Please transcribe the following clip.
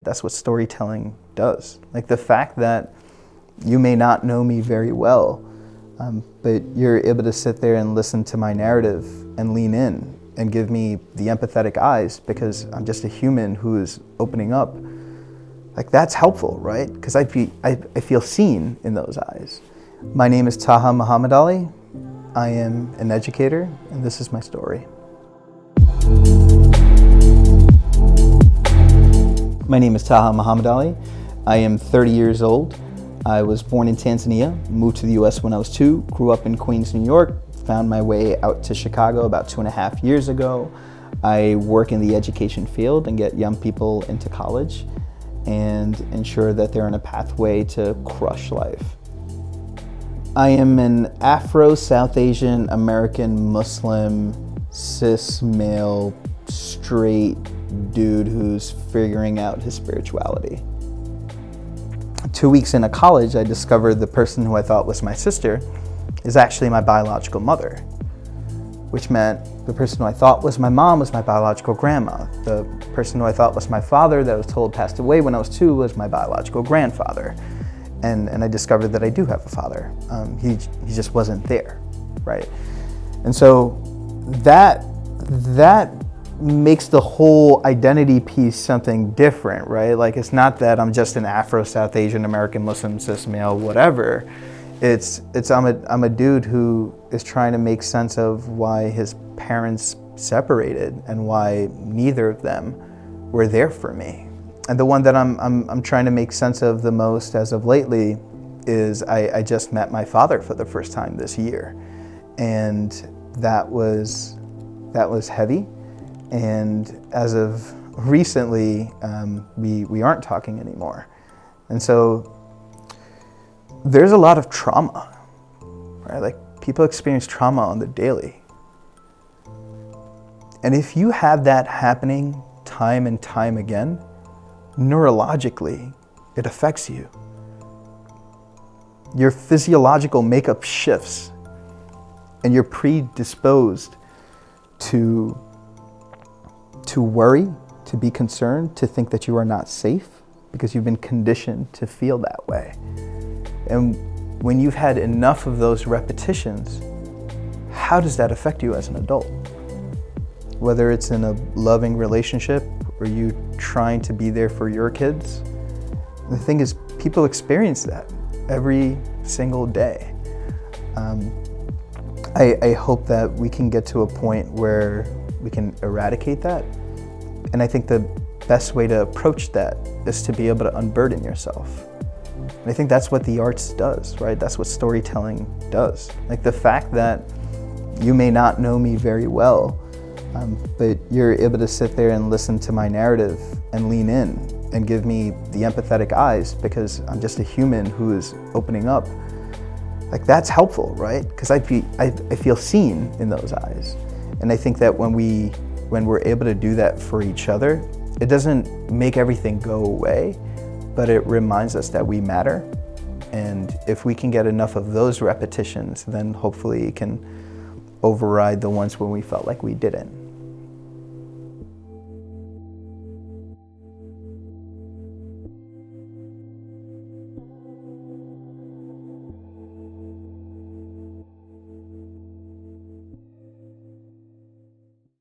That's what storytelling does. Like the fact that you may not know me very well, but you're able to sit there and listen to my narrative and lean in and give me the empathetic eyes because I'm just a human who is opening up. Like that's helpful, right? Because I feel seen in those eyes. My name is Taaha Mohamedali. I am an educator, and this is my story. My name is Taaha Mohamedali. I am 30 years old. I was born in Tanzania, moved to the US when I was 2, grew up in Queens, New York, found my way out to Chicago about 2.5 years ago. I work in the education field and get young people into college and ensure that they're on a pathway to crush life. I am an Afro, South Asian, American, Muslim, cis, male, straight dude who's figuring out his spirituality. 2 weeks into college, I discovered the person who I thought was my sister is actually my biological mother, which meant the person who I thought was my mom was my biological grandma. The person who I thought was my father that I was told passed away when I was 2 was my biological grandfather. And I discovered that I do have a father. He just wasn't there, right? And so that makes the whole identity piece something different, right? Like it's not that I'm just an Afro, South Asian, American, Muslim, cis, male, whatever. It's I'm a dude who is trying to make sense of why his parents separated and why neither of them were there for me. And the one that I'm trying to make sense of the most as of lately is I just met my father for the first time this year. And that was heavy. And as of recently, we aren't talking anymore. And so there's a lot of trauma, right? Like people experience trauma on the daily. And if you have that happening time and time again, neurologically, it affects you. Your physiological makeup shifts and you're predisposed to worry, to be concerned, to think that you are not safe because you've been conditioned to feel that way. And when you've had enough of those repetitions, how does that affect you as an adult? Whether it's in a loving relationship or you trying to be there for your kids, the thing is, people experience that every single day. I hope that we can get to a point where we can eradicate that. And I think the best way to approach that is to be able to unburden yourself. And I think that's what the arts does, right? That's what storytelling does. Like the fact that you may not know me very well, but you're able to sit there and listen to my narrative and lean in and give me the empathetic eyes because I'm just a human who is opening up. Like that's helpful, right? Because I feel seen in those eyes. And I think that when we're able to do that for each other, it doesn't make everything go away, but it reminds us that we matter. And if we can get enough of those repetitions, then hopefully it can override the ones when we felt like we didn't.